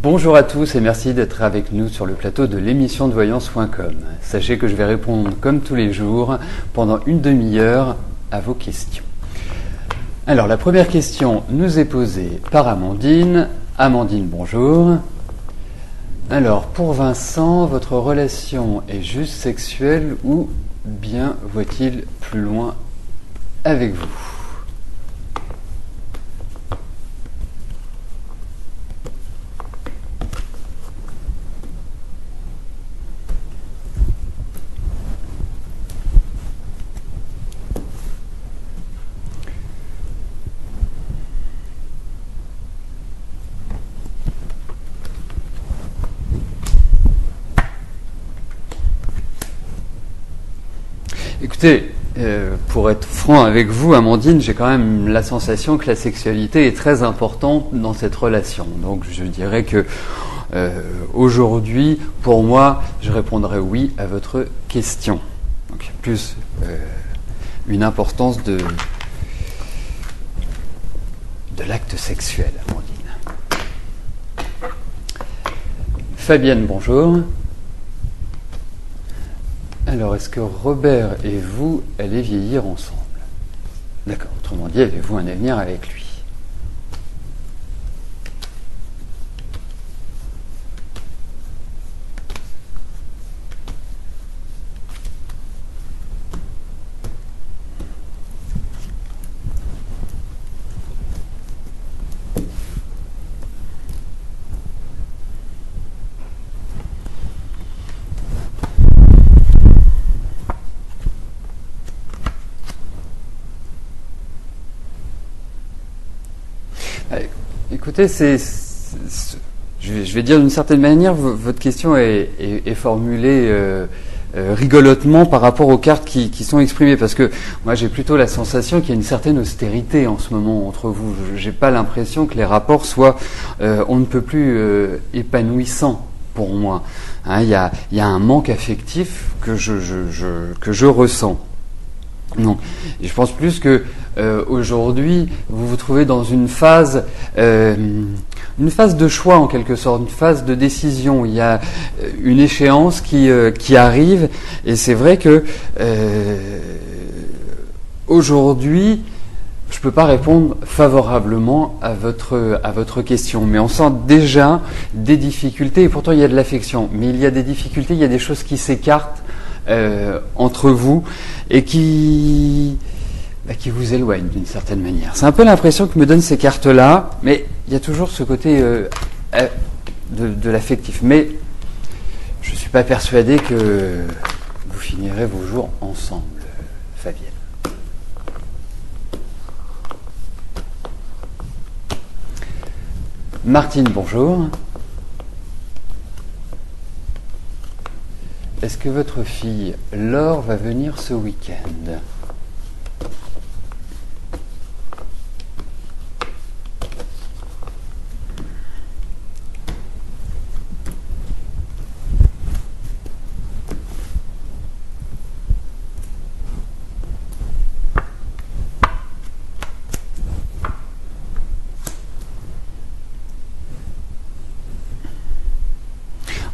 Bonjour à tous et merci d'être avec nous sur le plateau de l'émission de voyance.com. Sachez que je vais répondre comme tous les jours pendant une demi-heure à vos questions. Alors la première question nous est posée par Amandine. Amandine, bonjour. Alors pour Vincent, votre relation est juste sexuelle ou bien voit-il plus loin avec vous ? Écoutez, pour être franc avec vous, Amandine, j'ai quand même la sensation que la sexualité est très importante dans cette relation. Donc je dirais que aujourd'hui, pour moi, je répondrai oui à votre question. Donc plus une importance de l'acte sexuel, Amandine. Fabienne, bonjour. Alors, est-ce que Robert et vous allez vieillir ensemble ? D'accord, autrement dit, avez-vous un avenir avec lui ? Écoutez, je vais dire d'une certaine manière, votre question est formulée rigolotement par rapport aux cartes qui sont exprimées, parce que moi j'ai plutôt la sensation qu'il y a une certaine austérité en ce moment entre vous. J'ai pas l'impression que les rapports soient on ne peut plus épanouissants pour moi. Hein, il y a un manque affectif que je ressens. Non, et je pense plus que aujourd'hui vous vous trouvez dans une phase de choix en quelque sorte, une phase de décision. Il y a une échéance qui arrive, et c'est vrai que aujourd'hui je peux pas répondre favorablement à votre question, mais on sent déjà des difficultés, et pourtant il y a de l'affection, mais il y a des difficultés, il y a des choses qui s'écartent entre vous et qui vous éloignent d'une certaine manière. C'est un peu l'impression que me donnent ces cartes-là, mais il y a toujours ce côté de l'affectif. Mais je ne suis pas persuadé que vous finirez vos jours ensemble, Fabienne. Martine, bonjour. Est-ce que votre fille, Laure, va venir ce week-end ?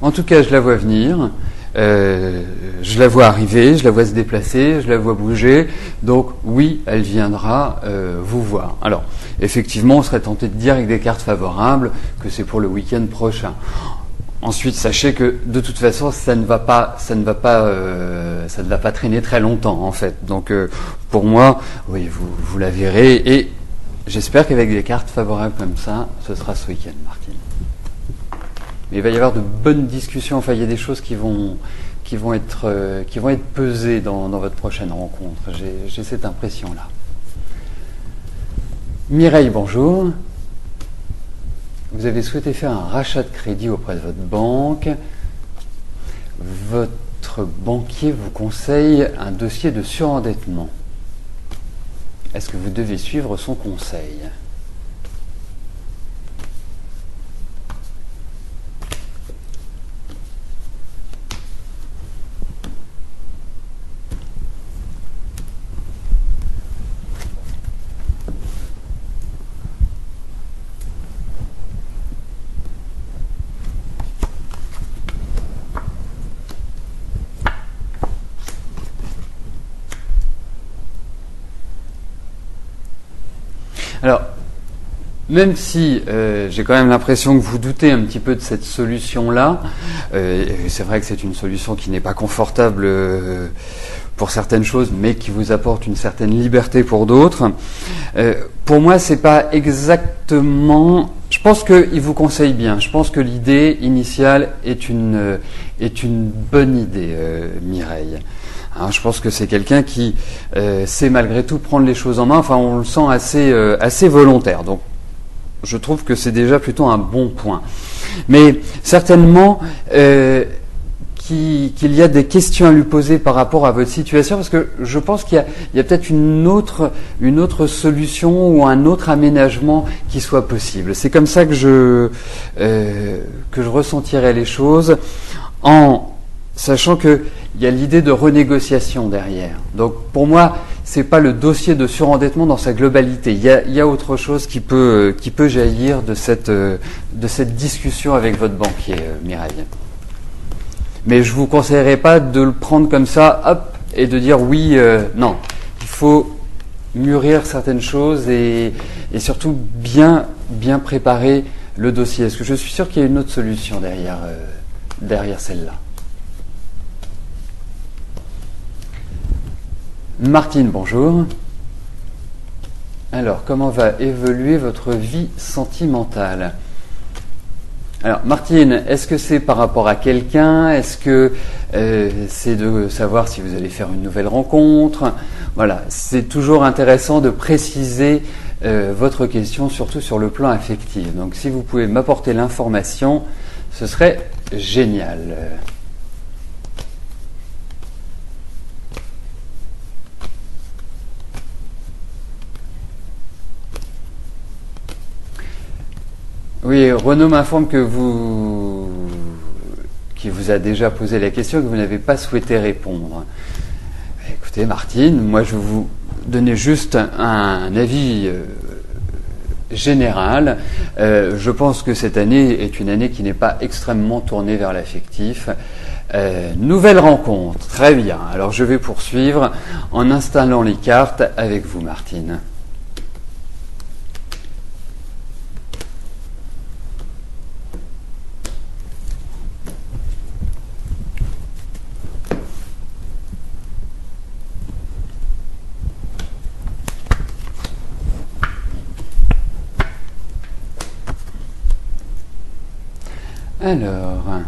En tout cas, je la vois venir. Je la vois arriver, je la vois se déplacer, je la vois bouger, donc oui, elle viendra vous voir. Alors, effectivement, on serait tenté de dire avec des cartes favorables que c'est pour le week-end prochain. Ensuite, sachez que de toute façon, ça ne va pas traîner très longtemps en fait. Donc, pour moi, oui, vous la verrez, et j'espère qu'avec des cartes favorables comme ça, ce sera ce week-end, Martine. Mais il va y avoir de bonnes discussions. Enfin, il y a des choses qui vont être pesées dans votre prochaine rencontre. J'ai cette impression-là. Mireille, bonjour. Vous avez souhaité faire un rachat de crédit auprès de votre banque. Votre banquier vous conseille un dossier de surendettement. Est-ce que vous devez suivre son conseil ? même si j'ai quand même l'impression que vous doutez un petit peu de cette solution-là, c'est vrai que c'est une solution qui n'est pas confortable pour certaines choses, mais qui vous apporte une certaine liberté pour d'autres. Pour moi, c'est pas exactement. Je pense qu'il vous conseille bien. Je pense que l'idée initiale est une bonne idée, Mireille. Hein, je pense que c'est quelqu'un qui sait malgré tout prendre les choses en main. Enfin, on le sent assez volontaire. Donc, je trouve que c'est déjà plutôt un bon point. Mais certainement qu'il y a des questions à lui poser par rapport à votre situation, parce que je pense qu'il y a peut-être une autre solution ou un autre aménagement qui soit possible. C'est comme ça que je ressentirais les choses, en sachant qu'il y a l'idée de renégociation derrière. Donc pour moi, c'est pas le dossier de surendettement dans sa globalité. Il y a autre chose qui peut jaillir de cette discussion avec votre banquier, Mireille. Mais je vous conseillerais pas de le prendre comme ça, hop, et de dire oui, non. Il faut mûrir certaines choses et surtout bien préparer le dossier. Parce que je suis sûr qu'il y a une autre solution derrière celle-là. Martine, bonjour. Alors, comment va évoluer votre vie sentimentale ? Alors, Martine, est-ce que c'est par rapport à quelqu'un ? Est-ce que c'est de savoir si vous allez faire une nouvelle rencontre ? Voilà, c'est toujours intéressant de préciser votre question, surtout sur le plan affectif. Donc, si vous pouvez m'apporter l'information, ce serait génial. Oui, Renaud m'informe qu'il vous a déjà posé la question et que vous n'avez pas souhaité répondre. Écoutez, Martine, moi je vais vous donner juste un avis général. Je pense que cette année est une année qui n'est pas extrêmement tournée vers l'affectif. Nouvelle rencontre, très bien. Alors je vais poursuivre en installant les cartes avec vous, Martine. Alors,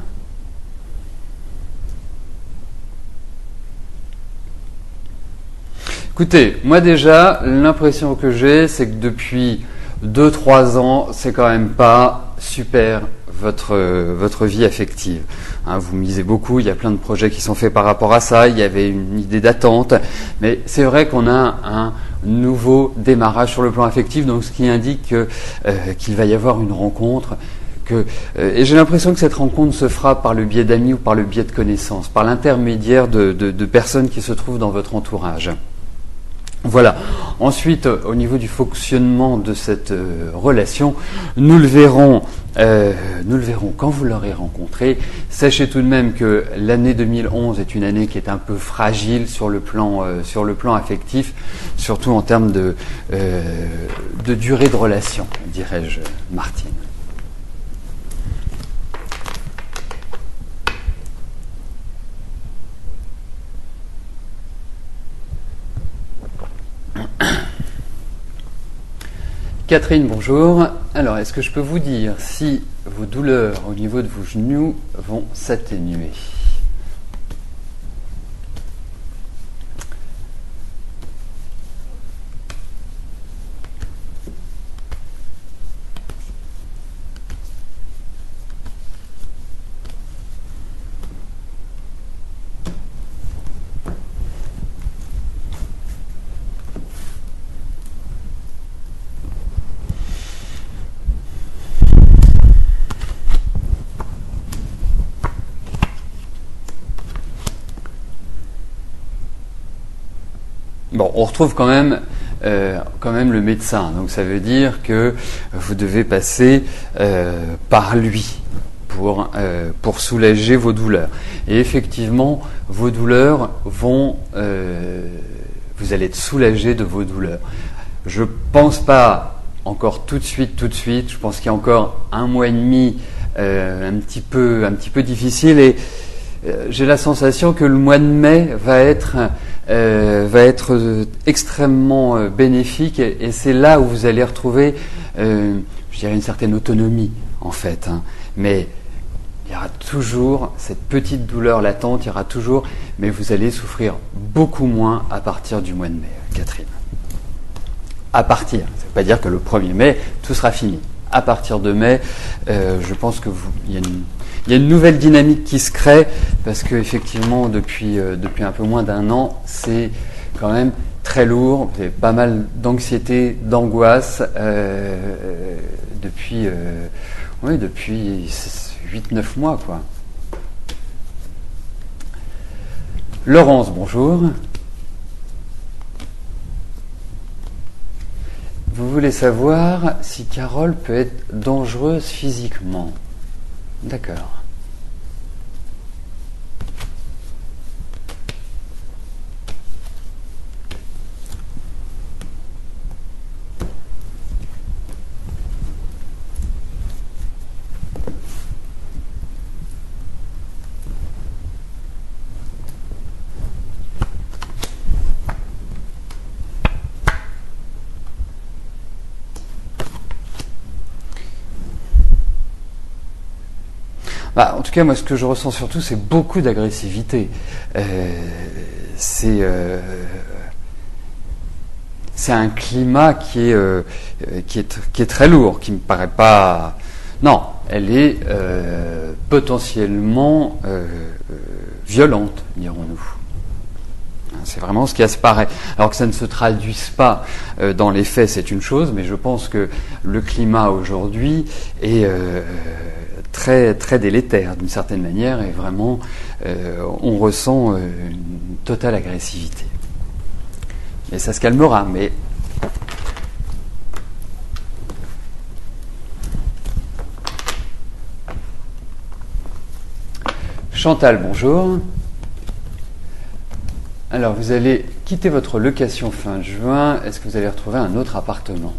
écoutez, moi déjà, l'impression que j'ai, c'est que depuis 2-3 ans, c'est quand même pas super votre vie affective. Hein, vous misez beaucoup, il y a plein de projets qui sont faits par rapport à ça, il y avait une idée d'attente, mais c'est vrai qu'on a un nouveau démarrage sur le plan affectif, donc ce qui indique qu'il va y avoir une rencontre. Et j'ai l'impression que cette rencontre se fera par le biais d'amis ou par le biais de connaissances, par l'intermédiaire de personnes qui se trouvent dans votre entourage. Voilà. Ensuite, au niveau du fonctionnement de cette relation, nous le verrons quand vous l'aurez rencontré. Sachez tout de même que l'année 2011 est une année qui est un peu fragile sur le plan affectif, surtout en termes de durée de relation, dirais-je, Martine. Catherine, bonjour. Alors, est-ce que je peux vous dire si vos douleurs au niveau de vos genoux vont s'atténuer ? Bon, on retrouve quand même le médecin. Donc ça veut dire que vous devez passer par lui pour soulager vos douleurs. Et effectivement, vos douleurs vont... vous allez être soulagé de vos douleurs. Je pense pas encore tout de suite. Je pense qu'il y a encore un mois et demi un petit peu difficile, et j'ai la sensation que le mois de mai va être extrêmement bénéfique, et c'est là où vous allez retrouver, je dirais, une certaine autonomie en fait, hein. Mais il y aura toujours cette petite douleur latente, il y aura toujours, mais vous allez souffrir beaucoup moins à partir du mois de mai, Catherine. À partir, ça ne veut pas dire que le 1er mai, tout sera fini. À partir de mai, je pense que il y a une nouvelle dynamique qui se crée, parce qu'effectivement, depuis un peu moins d'un an, c'est quand même très lourd. Vous avez pas mal d'anxiété, d'angoisse depuis 8-9 mois, quoi. Laurence, bonjour. Vous voulez savoir si Carole peut être dangereuse physiquement. D'accord. En tout cas, moi, ce que je ressens surtout, c'est beaucoup d'agressivité. C'est un climat qui est très lourd, qui me paraît pas. Non, elle est potentiellement violente, dirons-nous. C'est vraiment ce qui apparaît. Alors que ça ne se traduise pas dans les faits, c'est une chose, mais je pense que le climat aujourd'hui est très, très délétère d'une certaine manière, et vraiment on ressent une totale agressivité. Mais ça se calmera, mais... Chantal, bonjour. Alors, vous allez quitter votre location fin juin. Est-ce que vous allez retrouver un autre appartement ?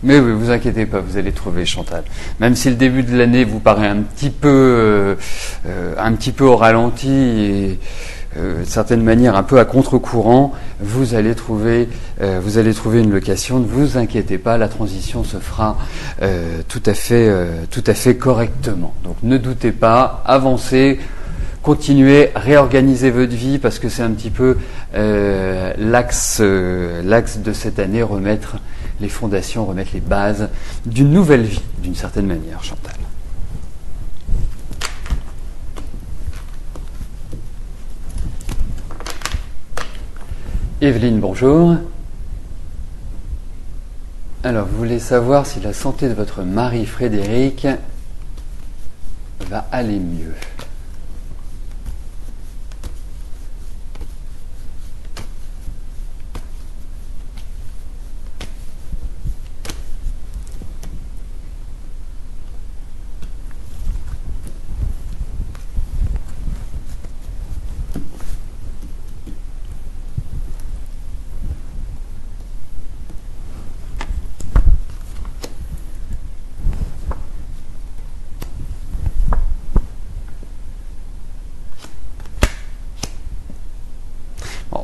Mais oui, vous inquiétez pas, vous allez trouver, Chantal. Même si le début de l'année vous paraît un petit peu au ralenti et de certaine manière un peu à contre-courant, vous allez trouver une location. Ne vous inquiétez pas, la transition se fera tout à fait correctement. Donc ne doutez pas, avancez. Continuez, réorganisez votre vie, parce que c'est un petit peu l'axe de cette année, remettre les fondations, remettre les bases d'une nouvelle vie, d'une certaine manière, Chantal. Evelyne, bonjour. Alors, vous voulez savoir si la santé de votre mari Frédéric va aller mieux.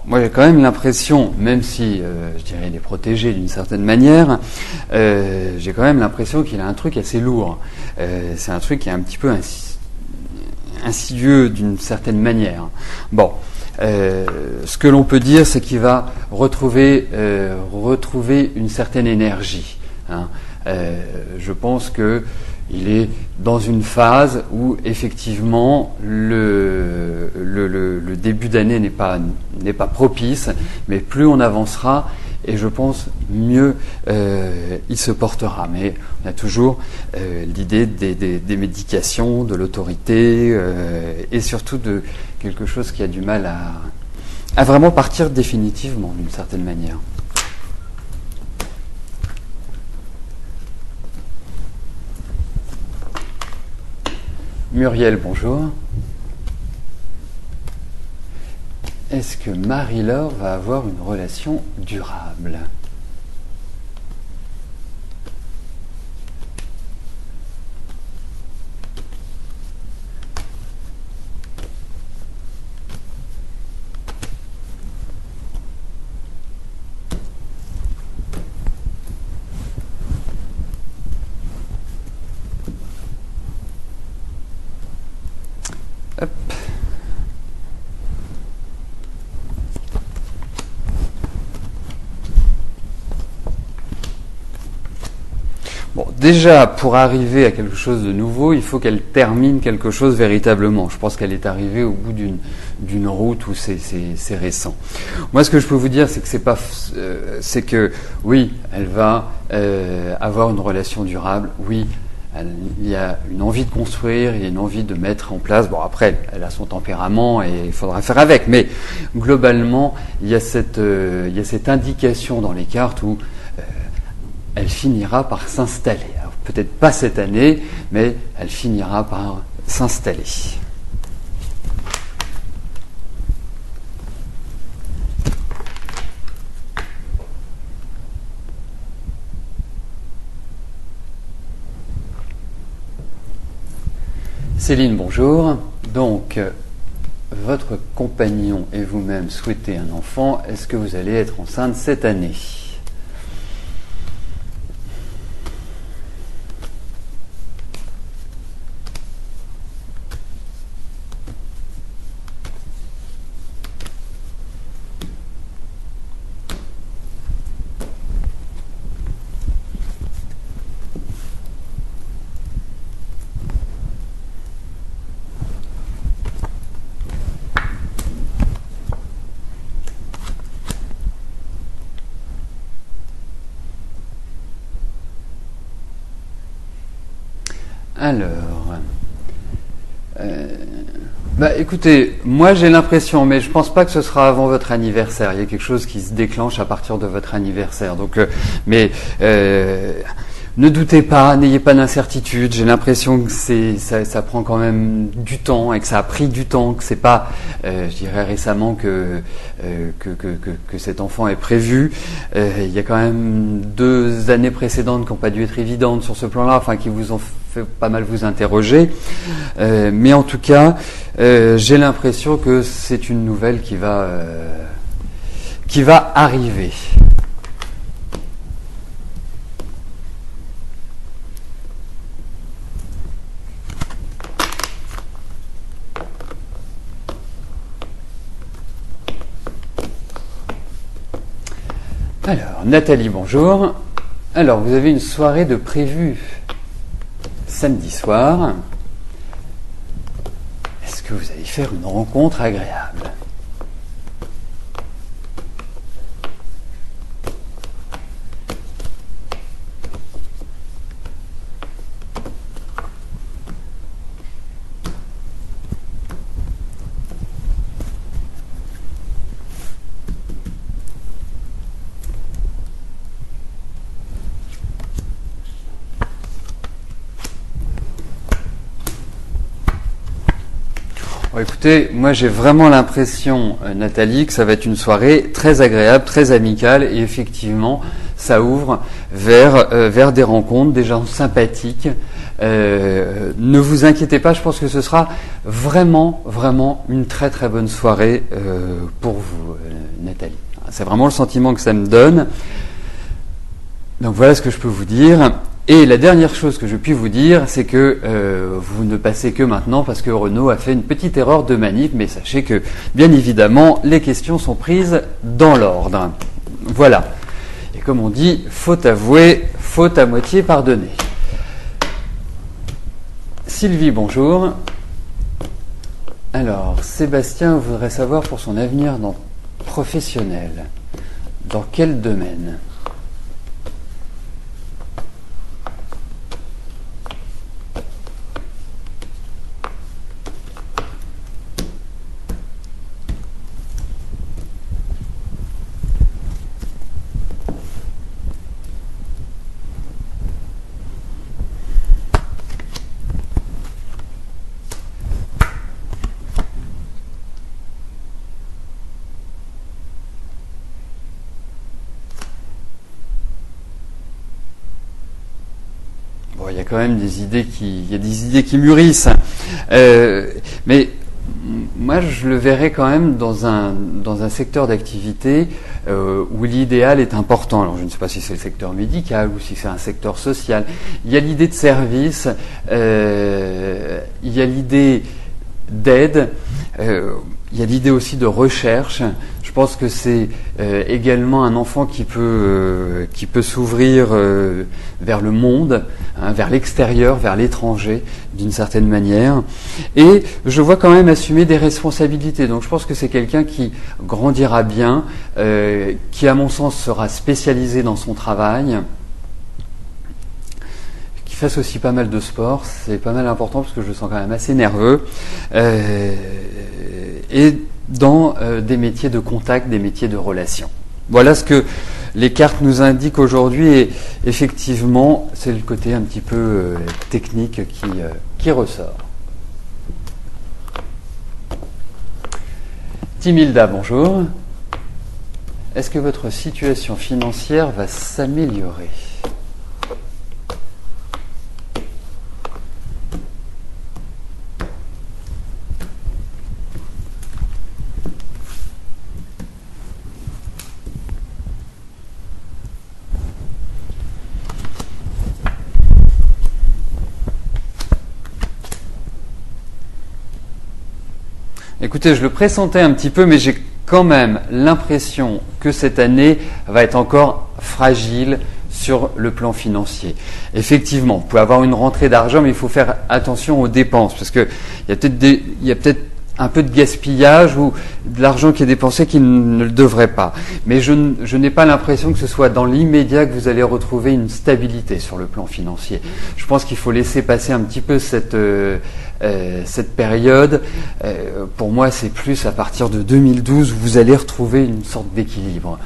Moi, j'ai quand même l'impression, même si, je dirais, il est protégé d'une certaine manière, j'ai quand même l'impression qu'il a un truc assez lourd. C'est un truc qui est un petit peu insidieux d'une certaine manière. Bon, ce que l'on peut dire, c'est qu'il va retrouver une certaine énergie, hein. Je pense que il est dans une phase où effectivement le début d'année n'est pas propice, mais plus on avancera, et je pense mieux il se portera. Mais on a toujours l'idée des médications, de l'autorité et surtout de quelque chose qui a du mal à vraiment partir définitivement d'une certaine manière. Muriel, bonjour. Est-ce que Marie-Laure va avoir une relation durable ? Hop. Bon, déjà, pour arriver à quelque chose de nouveau, il faut qu'elle termine quelque chose véritablement. Je pense qu'elle est arrivée au bout d'une route où c'est récent. Moi, ce que je peux vous dire, c'est que c'est que oui, elle va avoir une relation durable. Oui, il y a une envie de construire, il y a une envie de mettre en place. Bon, après, elle a son tempérament et il faudra faire avec. Mais globalement, il y a cette indication dans les cartes où elle finira par s'installer. Alors, peut-être pas cette année, mais elle finira par s'installer. Céline, bonjour. Donc, votre compagnon et vous-même souhaitez un enfant. Est-ce que vous allez être enceinte cette année ? Alors, écoutez, moi j'ai l'impression, mais je pense pas que ce sera avant votre anniversaire. Il y a quelque chose qui se déclenche à partir de votre anniversaire. Donc, ne doutez pas, n'ayez pas d'incertitude. J'ai l'impression que ça prend quand même du temps et que ça a pris du temps, que c'est pas, je dirais récemment que cet enfant est prévu. Il y a quand même 2 années précédentes qui n'ont pas dû être évidentes sur ce plan-là, enfin qui vous ont fait pas mal vous interroger. Mais en tout cas, j'ai l'impression que c'est une nouvelle qui va arriver. Alors, Nathalie, bonjour. Alors, vous avez une soirée de prévue samedi soir. Est-ce que vous allez faire une rencontre agréable ? Bon, écoutez, moi j'ai vraiment l'impression, Nathalie, que ça va être une soirée très agréable, très amicale, et effectivement, ça ouvre vers des rencontres, des gens sympathiques. Ne vous inquiétez pas, je pense que ce sera vraiment, vraiment une très très bonne soirée pour vous, Nathalie. C'est vraiment le sentiment que ça me donne. Donc voilà ce que je peux vous dire. Et la dernière chose que je puis vous dire, c'est que vous ne passez que maintenant parce que Renaud a fait une petite erreur de manip, mais sachez que, bien évidemment, les questions sont prises dans l'ordre. Voilà. Et comme on dit, faute avouée, faute à moitié pardonnée. Sylvie, bonjour. Alors, Sébastien voudrait savoir pour son avenir professionnel. Dans quel domaine? Il y a quand même des idées qui mûrissent. Mais moi, je le verrais quand même dans un secteur d'activité où l'idéal est important. Alors, je ne sais pas si c'est le secteur médical ou si c'est un secteur social. Il y a l'idée de service, il y a l'idée d'aide, il y a l'idée aussi de recherche. Je pense que c'est également un enfant qui peut s'ouvrir vers le monde, vers l'extérieur, vers l'étranger, d'une certaine manière. Et je vois quand même assumer des responsabilités. Donc je pense que c'est quelqu'un qui grandira bien, qui à mon sens sera spécialisé dans son travail, qui fasse aussi pas mal de sport. C'est pas mal important parce que je le sens quand même assez nerveux. Et dans des métiers de contact, des métiers de relation. Voilà ce que les cartes nous indiquent aujourd'hui et effectivement, c'est le côté un petit peu technique qui ressort. Timilda, bonjour. Est-ce que votre situation financière va s'améliorer ? Écoutez, je le pressentais un petit peu, mais j'ai quand même l'impression que cette année va être encore fragile sur le plan financier. Effectivement, vous pouvez avoir une rentrée d'argent, mais il faut faire attention aux dépenses, parce qu'il y a peut-être un peu de gaspillage ou de l'argent qui est dépensé qui ne le devrait pas. Mais je n'ai pas l'impression que ce soit dans l'immédiat que vous allez retrouver une stabilité sur le plan financier. Je pense qu'il faut laisser passer un petit peu cette période. Pour moi, c'est plus à partir de 2012 où vous allez retrouver une sorte d'équilibre.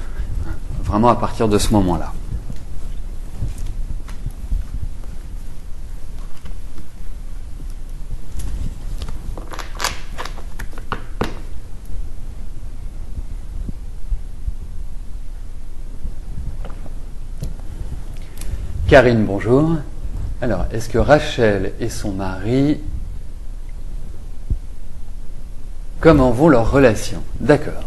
Vraiment à partir de ce moment-là. Karine, bonjour. Alors, est-ce que Rachel et son mari, comment vont leurs relations? D'accord.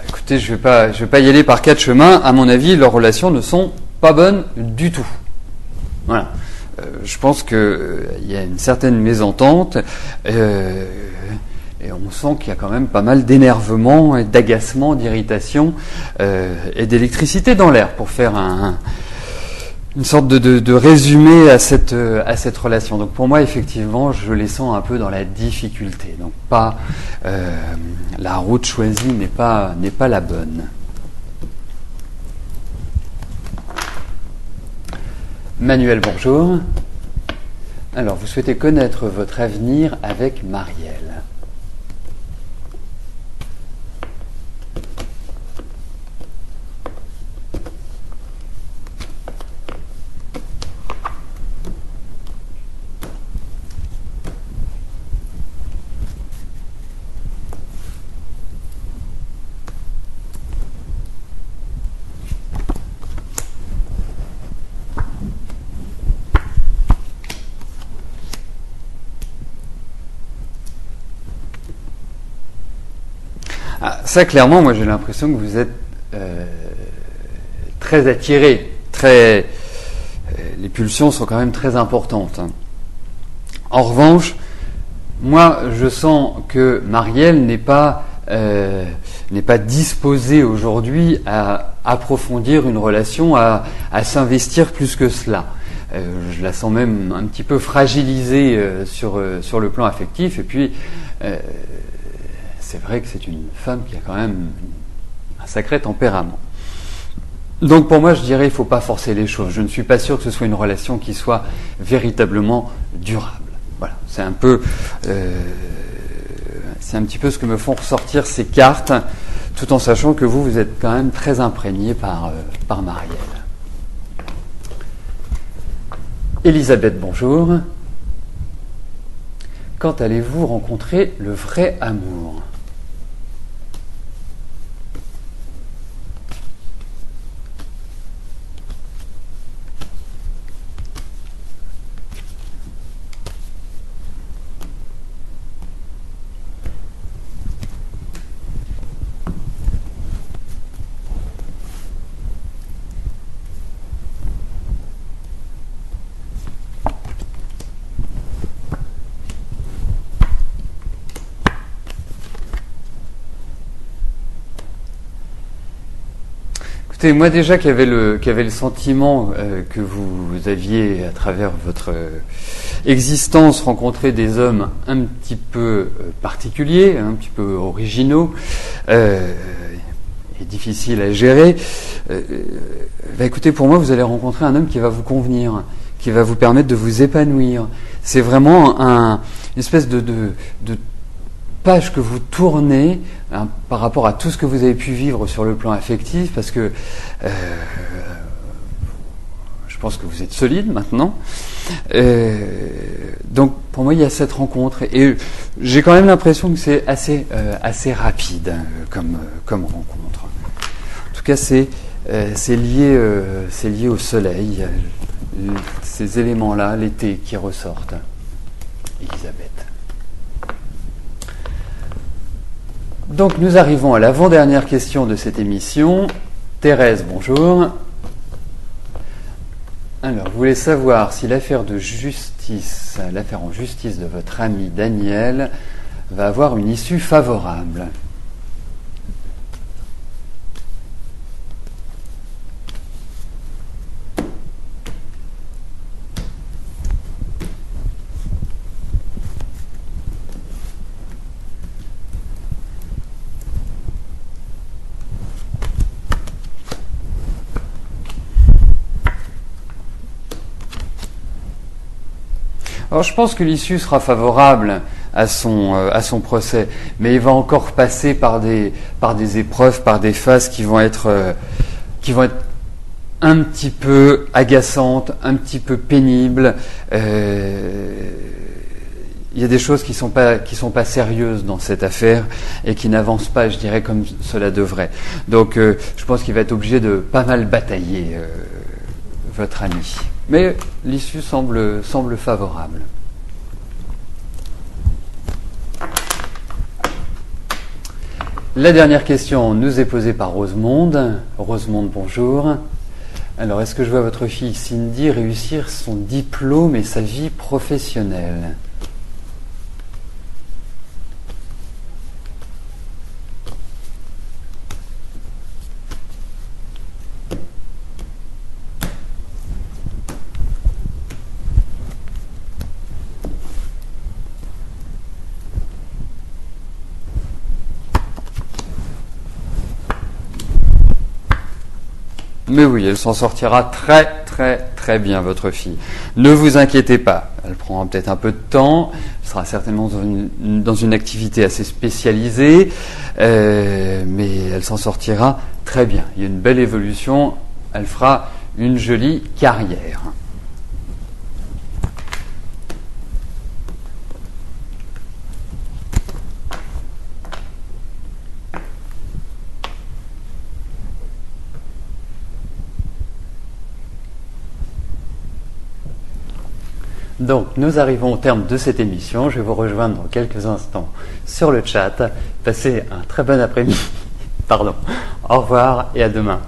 Écoutez, je vais pas y aller par quatre chemins. À mon avis, leurs relations ne sont pas bonnes du tout. Voilà. Je pense qu'il y a une certaine mésentente et on sent qu'il y a quand même pas mal d'énervement et d'agacement, d'irritation et d'électricité dans l'air pour faire une sorte de résumé à cette relation. Donc pour moi, effectivement, je les sens un peu dans la difficulté. Donc pas la route choisie n'est pas la bonne. Manuel, bonjour. Alors, vous souhaitez connaître votre avenir avec Marielle. Ah, ça, clairement, moi j'ai l'impression que vous êtes très les pulsions sont quand même très importantes. En revanche, moi, je sens que Marielle n'est pas disposée aujourd'hui à approfondir une relation, à s'investir plus que cela. Je la sens même un petit peu fragilisée sur le plan affectif. Et puis, c'est vrai que c'est une femme qui a quand même un sacré tempérament. Donc pour moi, je dirais, il ne faut pas forcer les choses. Je ne suis pas sûr que ce soit une relation qui soit véritablement durable. Voilà, c'est un petit peu ce que me font ressortir ces cartes, tout en sachant que vous êtes quand même très imprégné par Marielle. Elisabeth, bonjour. Quand allez-vous rencontrer le vrai amour ? C'est moi déjà qui avait le sentiment que vous aviez à travers votre existence rencontré des hommes un petit peu particuliers, un petit peu originaux et difficiles à gérer. Écoutez, pour moi, vous allez rencontrer un homme qui va vous convenir, qui va vous permettre de vous épanouir. C'est vraiment une espèce de page que vous tournez par rapport à tout ce que vous avez pu vivre sur le plan affectif, parce que je pense que vous êtes solide maintenant. Donc pour moi, il y a cette rencontre, et j'ai quand même l'impression que c'est assez rapide comme rencontre. En tout cas, c'est lié au soleil, ces éléments-là, l'été qui ressortent. Elisabeth. Donc nous arrivons à l'avant-dernière question de cette émission. Thérèse, bonjour. Alors, vous voulez savoir si l'affaire en justice de votre ami Daniel va avoir une issue favorable. Alors je pense que l'issue sera favorable à son procès, mais il va encore passer par des épreuves, par des phases qui vont être un petit peu agaçantes, un petit peu pénibles. Il y a des choses qui sont pas sérieuses dans cette affaire et qui n'avancent pas, je dirais, comme cela devrait. Donc je pense qu'il va être obligé de pas mal batailler, votre ami. Mais l'issue semble favorable. La dernière question nous est posée par Rosemonde. Rosemonde, bonjour. Alors, est-ce que je vois votre fille Cindy réussir son diplôme et sa vie professionnelle ? Mais oui, elle s'en sortira très très très bien, votre fille. Ne vous inquiétez pas, elle prendra peut-être un peu de temps, elle sera certainement dans une activité assez spécialisée, mais elle s'en sortira très bien. Il y a une belle évolution, elle fera une jolie carrière. Donc, nous arrivons au terme de cette émission. Je vais vous rejoindre dans quelques instants sur le chat. Passez un très bon après-midi. Pardon. Au revoir et à demain.